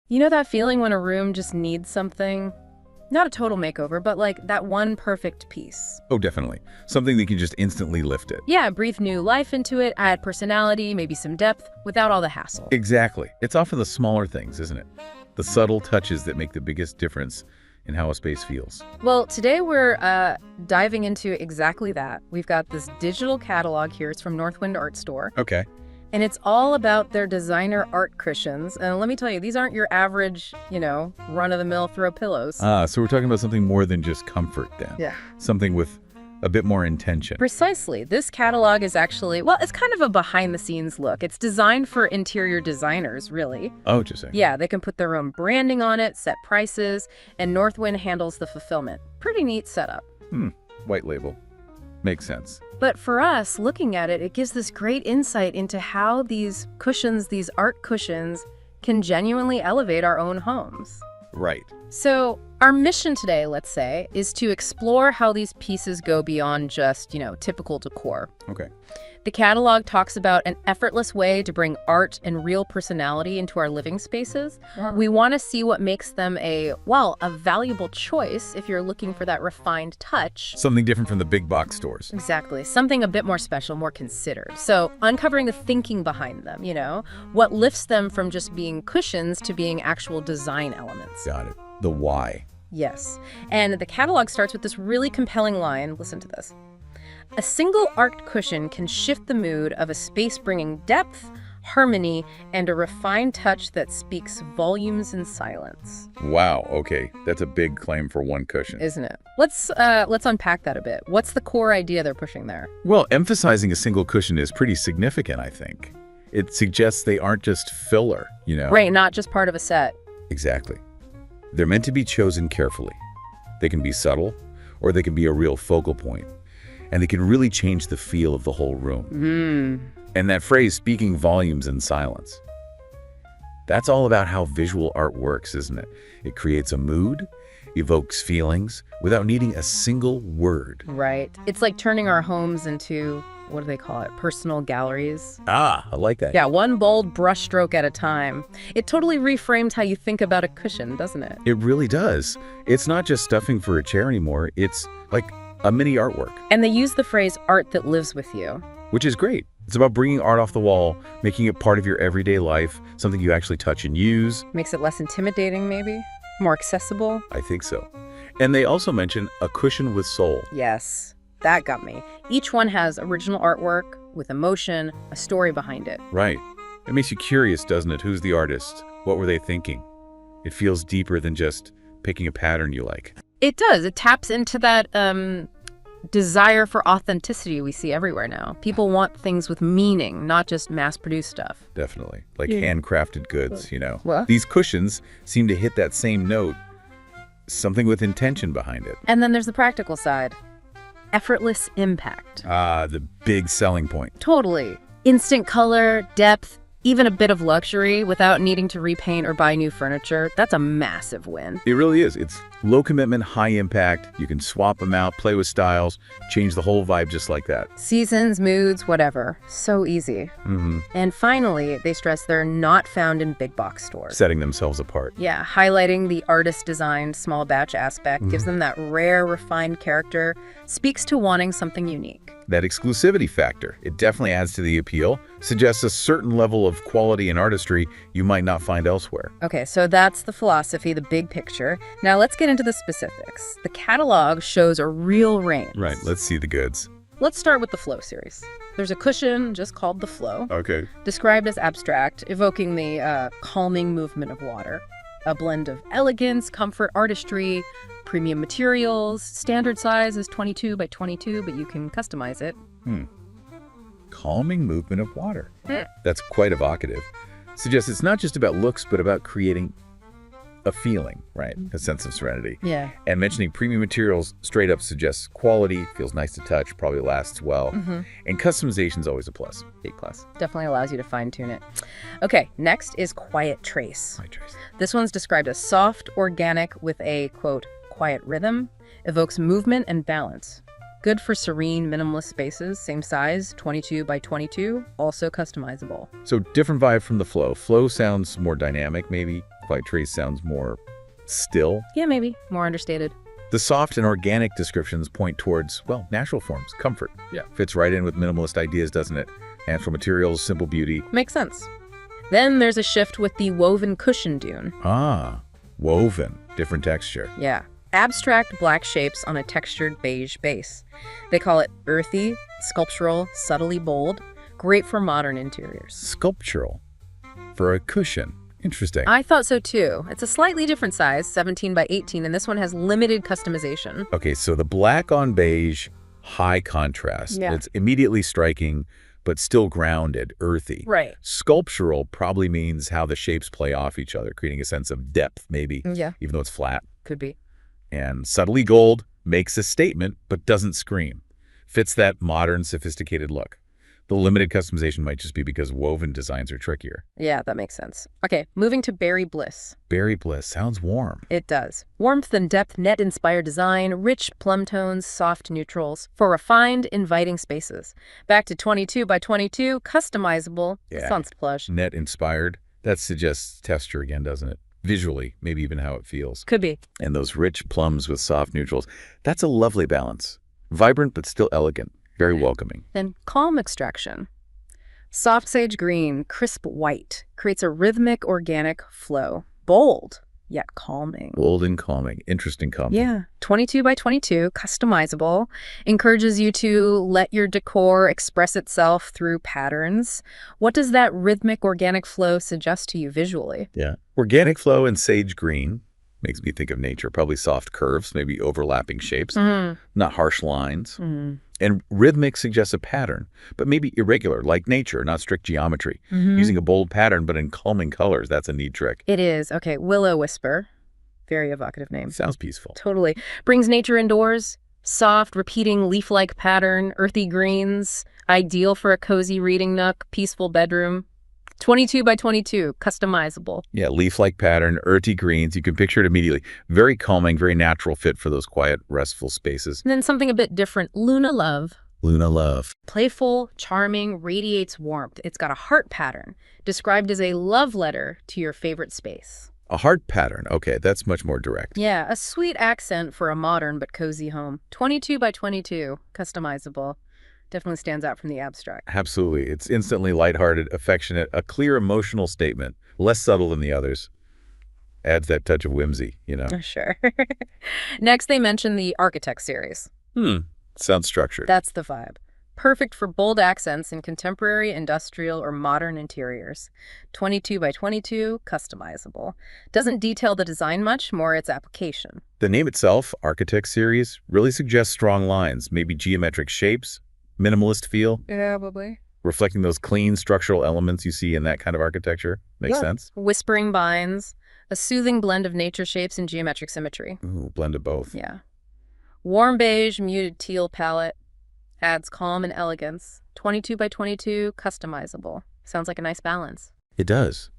You know that feeling when a room just needs something? Not a total makeover, but like that one perfect piece. Oh, definitely. Something that can just instantly lift it. Yeah, breathe new life into it, add personality, maybe some depth, without all the hassle. Exactly. It's often the smaller things, isn't it? The subtle touches that make the biggest difference in how a space feels. Well, today we're diving into exactly that. We've got this digital catalog here. It's from Northwind Art Store. Okay. And it's all about their designer art cushions. And let me tell you, these aren't your average, run-of-the-mill throw pillows. So we're talking about something more than just comfort then. Yeah. Something with a bit more intention. Precisely. This catalog is actually, well, it's kind of a behind-the-scenes look. It's designed for interior designers, really. Oh, interesting. Yeah, they can put their own branding on it, set prices, and Northwind handles the fulfillment. Pretty neat setup. White label. Makes sense. But for us, looking at it, it gives this great insight into how these cushions, these art cushions, can genuinely elevate our own homes. Right. So our mission today, let's say, is to explore how these pieces go beyond just, typical decor. Okay. The catalog talks about an effortless way to bring art and real personality into our living spaces. We want to see what makes them a valuable choice if you're looking for that refined touch. Something different from the big box stores. Exactly. Something a bit more special, more considered. So uncovering the thinking behind them, what lifts them from just being cushions to being actual design elements. Got it. The why. Yes. And the catalog starts with this really compelling line. Listen to this. A single art cushion can shift the mood of a space, bringing depth, harmony, and a refined touch that speaks volumes in silence. Wow. Okay. That's a big claim for one cushion. Isn't it? Let's unpack that a bit. What's the core idea they're pushing there? Well, emphasizing a single cushion is pretty significant, I think. It suggests they aren't just filler, Right, not just part of a set. Exactly. They're meant to be chosen carefully. They can be subtle, or they can be a real focal point. And they can really change the feel of the whole room. And that phrase, speaking volumes in silence, that's all about how visual art works, isn't it? It creates a mood, evokes feelings, without needing a single word. Right. It's like turning our homes into, what do they call it? Personal galleries. Ah, I like that. Yeah, one bold brushstroke at a time. It totally reframes how you think about a cushion, doesn't it? It really does. It's not just stuffing for a chair anymore. It's like a mini artwork. And they use the phrase art that lives with you. Which is great. It's about bringing art off the wall, making it part of your everyday life, something you actually touch and use. Makes it less intimidating, maybe? More accessible? I think so. And they also mention a cushion with soul. Yes, that got me. Each one has original artwork with emotion, a story behind it. Right. It makes you curious, doesn't it? Who's the artist? What were they thinking? It feels deeper than just picking a pattern you like. It does. It taps into that desire for authenticity we see everywhere now. People want things with meaning, not just mass-produced stuff. Definitely. Like handcrafted goods, What? These cushions seem to hit that same note. Something with intention behind it. And then there's the practical side. Effortless impact. Ah, the big selling point. Totally. Instant color, depth, even a bit of luxury without needing to repaint or buy new furniture. That's a massive win. It really is. It's low commitment, high impact. You can swap them out, play with styles, change the whole vibe just like that. Seasons, moods, whatever. So easy. And finally, they stress they're not found in big box stores. Setting themselves apart. Yeah, highlighting the artist-designed small batch aspect, gives them that rare, refined character, speaks to wanting something unique. That exclusivity factor, it definitely adds to the appeal, suggests a certain level of quality and artistry you might not find elsewhere. Okay, so that's the philosophy, the big picture. Now let's get into the specifics. The catalog shows a real range. Right, let's see the goods. Let's start with the Flow series. There's a cushion just called the Flow, Okay. described as abstract, evoking the calming movement of water. A blend of elegance, comfort, artistry, premium materials. Standard size is 22 by 22, but you can customize it. Calming movement of water. That's quite evocative. Suggests it's not just about looks, but about creating a feeling, right? A sense of serenity. Yeah. And mentioning premium materials straight up suggests quality, feels nice to touch, probably lasts well. And customization's always a plus. Big plus. Definitely allows you to fine-tune it. Okay, next is Quiet Trace. My choice. This one's described as soft, organic, with a, quote, quiet rhythm, evokes movement and balance. Good for serene, minimalist spaces, same size, 22 by 22, also customizable. So different vibe from the Flow. Flow sounds more dynamic, maybe White trace sounds more still. Yeah, maybe. More understated. The soft and organic descriptions point towards, well, natural forms, comfort. Yeah, fits right in with minimalist ideas, doesn't it? Natural materials, simple beauty. Makes sense. Then there's a shift with the woven cushion dune. Ah, woven, different texture. Yeah. Abstract black shapes on a textured beige base. They call it earthy, sculptural, subtly bold. Great for modern interiors. Sculptural. For a cushion. Interesting. I thought so too. It's a slightly different size, 17 by 18, and this one has limited customization. Okay, so the black on beige, high contrast. Yeah. It's immediately striking, but still grounded, earthy. Right. Sculptural probably means how the shapes play off each other, creating a sense of depth, maybe, Yeah. even though it's flat. Could be. And subtly gold makes a statement, but doesn't scream. Fits that modern, sophisticated look. The limited customization might just be because woven designs are trickier. Yeah, that makes sense. Okay, moving to Berry Bliss. Berry Bliss sounds warm. It does. Warmth and depth net-inspired design, rich plum tones, soft neutrals, for refined, inviting spaces. Back to 22 by 22, customizable, Yeah. sans plush. Net inspired. That suggests texture again, doesn't it? Visually, maybe even how it feels. Could be. And those rich plums with soft neutrals. That's a lovely balance. Vibrant, but still elegant. Very welcoming. Then calm extraction. Soft sage green, crisp white, creates a rhythmic, organic flow. Bold, yet calming. Bold and calming. Interesting combo. Yeah. 22 by 22, customizable, encourages you to let your decor express itself through patterns. What does that rhythmic, organic flow suggest to you visually? Yeah. Organic flow and sage green makes me think of nature. Probably soft curves, maybe overlapping shapes, not harsh lines. And rhythmic suggests a pattern, but maybe irregular, like nature, not strict geometry. Using a bold pattern, but in calming colors, that's a neat trick. It is. Okay, Willow Whisper. Very evocative name. Sounds peaceful. Totally. Brings nature indoors. Soft, repeating leaf-like pattern, earthy greens. Ideal for a cozy reading nook, peaceful bedroom. 22 by 22, customizable. Yeah, leaf-like pattern, earthy greens. You can picture it immediately. Very calming, very natural fit for those quiet, restful spaces. And then something a bit different, Luna Love. Luna Love. Playful, charming, radiates warmth. It's got a heart pattern, described as a love letter to your favorite space. A heart pattern. Okay, that's much more direct. Yeah, a sweet accent for a modern but cozy home. 22 by 22, customizable. Definitely stands out from the abstract. Absolutely. It's instantly lighthearted, affectionate, a clear emotional statement, less subtle than the others. Adds that touch of whimsy, you know. Sure. Next, they mention the Architect series. Sounds structured. That's the vibe. Perfect for bold accents in contemporary, industrial, or modern interiors. 22 by 22, customizable. Doesn't detail the design much, more its application. The name itself, Architect Series, really suggests strong lines, maybe geometric shapes, minimalist feel, Yeah, probably. reflecting those clean structural elements you see in that kind of architecture. Makes sense? Whispering binds, a soothing blend of nature shapes and geometric symmetry. Ooh, blend of both. Yeah. Warm beige, muted teal palette, adds calm and elegance. 22 by 22, customizable. Sounds like a nice balance. It does.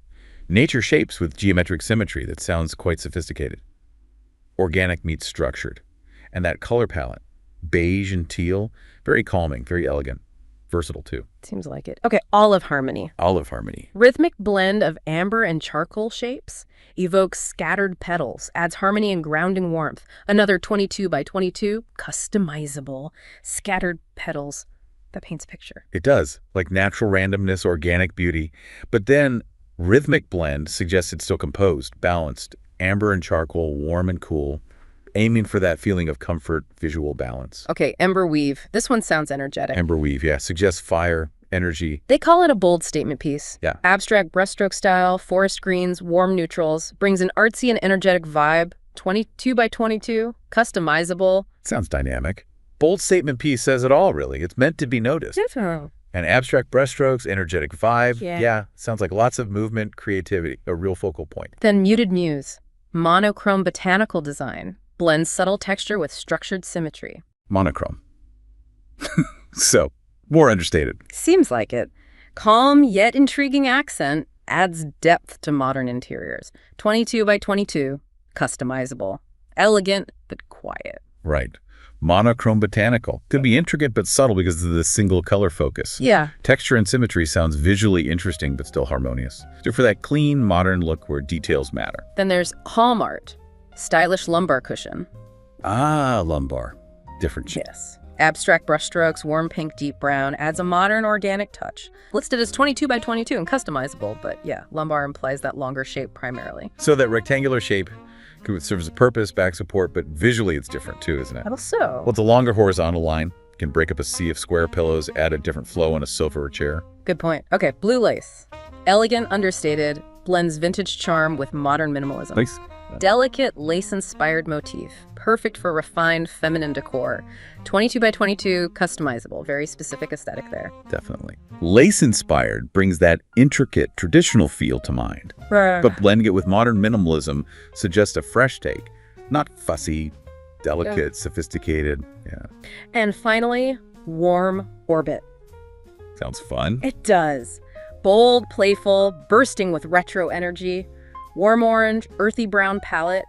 Nature shapes with geometric symmetry that sounds quite sophisticated. Organic meets structured. And that color palette, beige and teal, very calming, very elegant. Versatile too. Seems like it. Okay, Olive Harmony. Olive Harmony. Rhythmic blend of amber and charcoal shapes evokes scattered petals, adds harmony and grounding warmth. Another 22 by 22, customizable. Scattered petals. That paints a picture. It does, like natural randomness, organic beauty. But then rhythmic blend suggests it's still composed, balanced, amber and charcoal, warm and cool, aiming for that feeling of comfort, visual balance. Okay, Ember Weave. This one sounds energetic. Amber weave, yeah, suggests fire, energy. They call it a bold statement piece. Yeah. Abstract brushstroke style, forest greens, warm neutrals, brings an artsy and energetic vibe. 22 by 22, customizable. Sounds dynamic. Bold statement piece says it all, really. It's meant to be noticed. Definitely. And abstract brushstrokes, energetic vibe. Yeah. Sounds like lots of movement, creativity, a real focal point. Then Muted Muse. Monochrome botanical design. Blends subtle texture with structured symmetry. Monochrome. So, more understated. Seems like it. Calm yet intriguing accent adds depth to modern interiors. 22 by 22, customizable. Elegant but quiet. Right. Monochrome botanical. Could be intricate but subtle because of the single color focus. Yeah. Texture and symmetry sounds visually interesting but still harmonious. So for that clean, modern look where details matter. Then there's Hallmart, stylish lumbar cushion. Ah, lumbar. Different shape. Yes. Abstract brushstrokes, warm pink, deep brown, adds a modern organic touch. Listed as 22 by 22 and customizable, but yeah, lumbar implies that longer shape primarily. So that rectangular shape serves a purpose, back support, but visually it's different too, isn't it? How so? Well, it's a longer horizontal line, can break up a sea of square pillows, add a different flow on a sofa or chair. Good point. Okay, blue lace. Elegant, understated, blends vintage charm with modern minimalism. Nice. Delicate, lace-inspired motif. Perfect for refined, feminine decor. 22 by 22, customizable. Very specific aesthetic there. Definitely. Lace-inspired brings that intricate, traditional feel to mind. But blending it with modern minimalism suggests a fresh take. Not fussy, delicate, sophisticated. Yeah. And finally, warm orbit. Sounds fun. It does. Bold, playful, bursting with retro energy. Warm orange, earthy brown palette.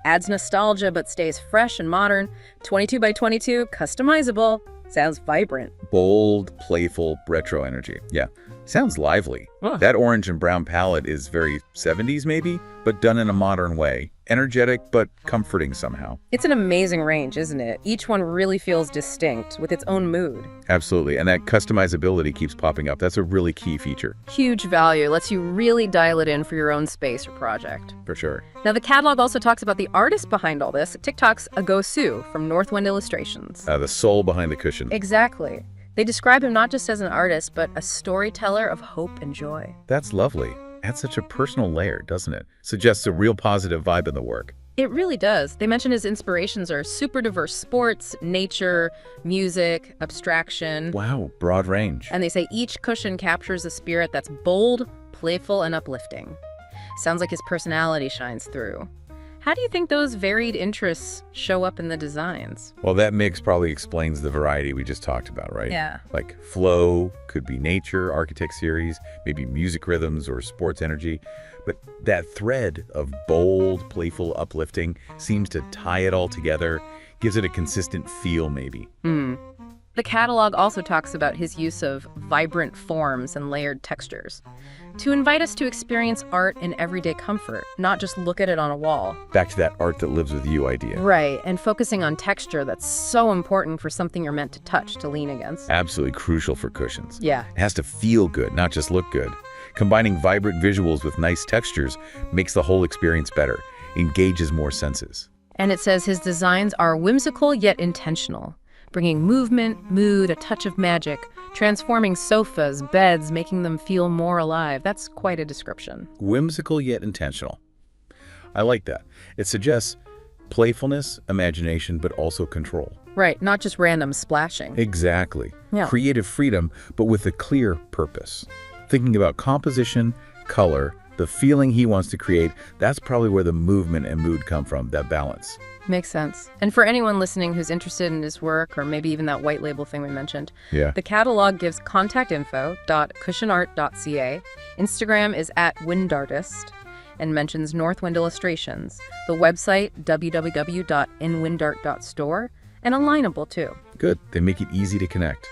Adds nostalgia but stays fresh and modern. 22 by 22, customizable. Sounds vibrant. Bold, playful, retro energy. Yeah. Sounds lively. Huh. That orange and brown palette is very 70s maybe, but done in a modern way. Energetic, but comforting somehow. It's an amazing range, isn't it? Each one really feels distinct with its own mood. Absolutely. And that customizability keeps popping up. That's a really key feature. Huge value. Lets you really dial it in for your own space or project. For sure. Now, the catalog also talks about the artist behind all this. TikTok's Ago Su from Northwind Illustrations. The soul behind the cushion. Exactly. They describe him not just as an artist, but a storyteller of hope and joy. That's lovely. Adds such a personal layer, doesn't it? Suggests a real positive vibe in the work. It really does. They mention his inspirations are super diverse sports, nature, music, abstraction. Wow, broad range. And they say each cushion captures a spirit that's bold, playful, and uplifting. Sounds like his personality shines through. How do you think those varied interests show up in the designs? Well, that mix probably explains the variety we just talked about, right? Yeah. Like flow, could be nature, architect series, maybe music rhythms or sports energy. But that thread of bold, playful, uplifting seems to tie it all together, gives it a consistent feel maybe. The catalog also talks about his use of vibrant forms and layered textures to invite us to experience art in everyday comfort, not just look at it on a wall. Back to that art that lives with you idea. Right, and focusing on texture that's so important for something you're meant to touch, to lean against. Absolutely crucial for cushions. Yeah. It has to feel good, not just look good. Combining vibrant visuals with nice textures makes the whole experience better, engages more senses. And it says his designs are whimsical yet intentional, bringing movement, mood, a touch of magic, transforming sofas, beds, making them feel more alive. That's quite a description. Whimsical yet intentional. I like that. It suggests playfulness, imagination, but also control. Right, not just random splashing. Exactly. Yeah. Creative freedom, but with a clear purpose. Thinking about composition, color, the feeling he wants to create, that's probably where the movement and mood come from, that balance. Makes sense. And for anyone listening who's interested in his work, or maybe even that white label thing we mentioned, Yeah. the catalog gives contactinfo.cushionart.ca. Instagram is @windartist and mentions Northwind Illustrations. The website, www.inwindart.store, and alignable too. Good. They make it easy to connect.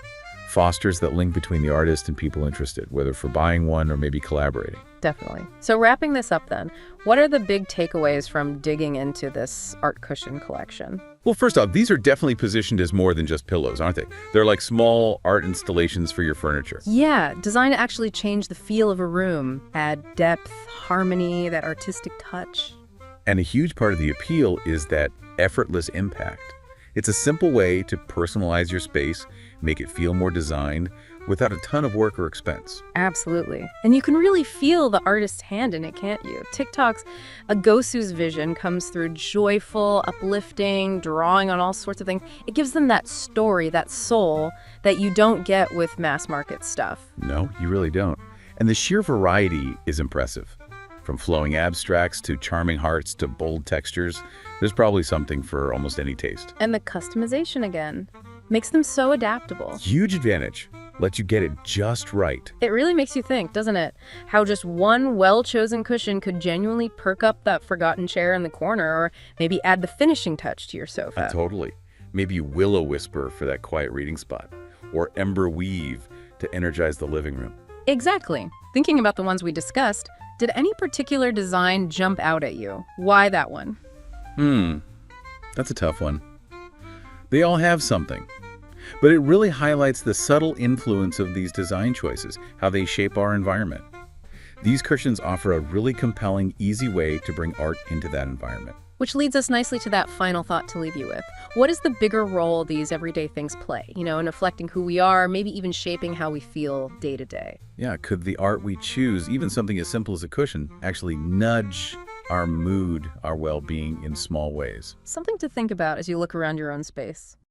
Fosters that link between the artist and people interested, whether for buying one or maybe collaborating. Definitely. So wrapping this up then, what are the big takeaways from digging into this art cushion collection? Well, first off, these are definitely positioned as more than just pillows, aren't they? They're like small art installations for your furniture. Yeah, designed to actually change the feel of a room, add depth, harmony, that artistic touch. And a huge part of the appeal is that effortless impact. It's a simple way to personalize your space, make it feel more designed, without a ton of work or expense. Absolutely. And you can really feel the artist's hand in it, can't you? TikTok's Ago Su's vision comes through joyful, uplifting, drawing on all sorts of things. It gives them that story, that soul that you don't get with mass market stuff. No, you really don't. And the sheer variety is impressive. From flowing abstracts to charming hearts to bold textures, there's probably something for almost any taste. And the customization again makes them so adaptable. Huge advantage. Lets you get it just right. It really makes you think, doesn't it? How just one well-chosen cushion could genuinely perk up that forgotten chair in the corner, or maybe add the finishing touch to your sofa. Totally. Maybe willow whisper for that quiet reading spot, or ember weave to energize the living room. Exactly. Thinking about the ones we discussed, did any particular design jump out at you? Why that one? That's a tough one. They all have something. But it really highlights the subtle influence of these design choices, how they shape our environment. These cushions offer a really compelling, easy way to bring art into that environment. Which leads us nicely to that final thought to leave you with. What is the bigger role these everyday things play, in reflecting who we are, maybe even shaping how we feel day to day? Yeah, could the art we choose, even something as simple as a cushion, actually nudge our mood, our well-being in small ways? Something to think about as you look around your own space.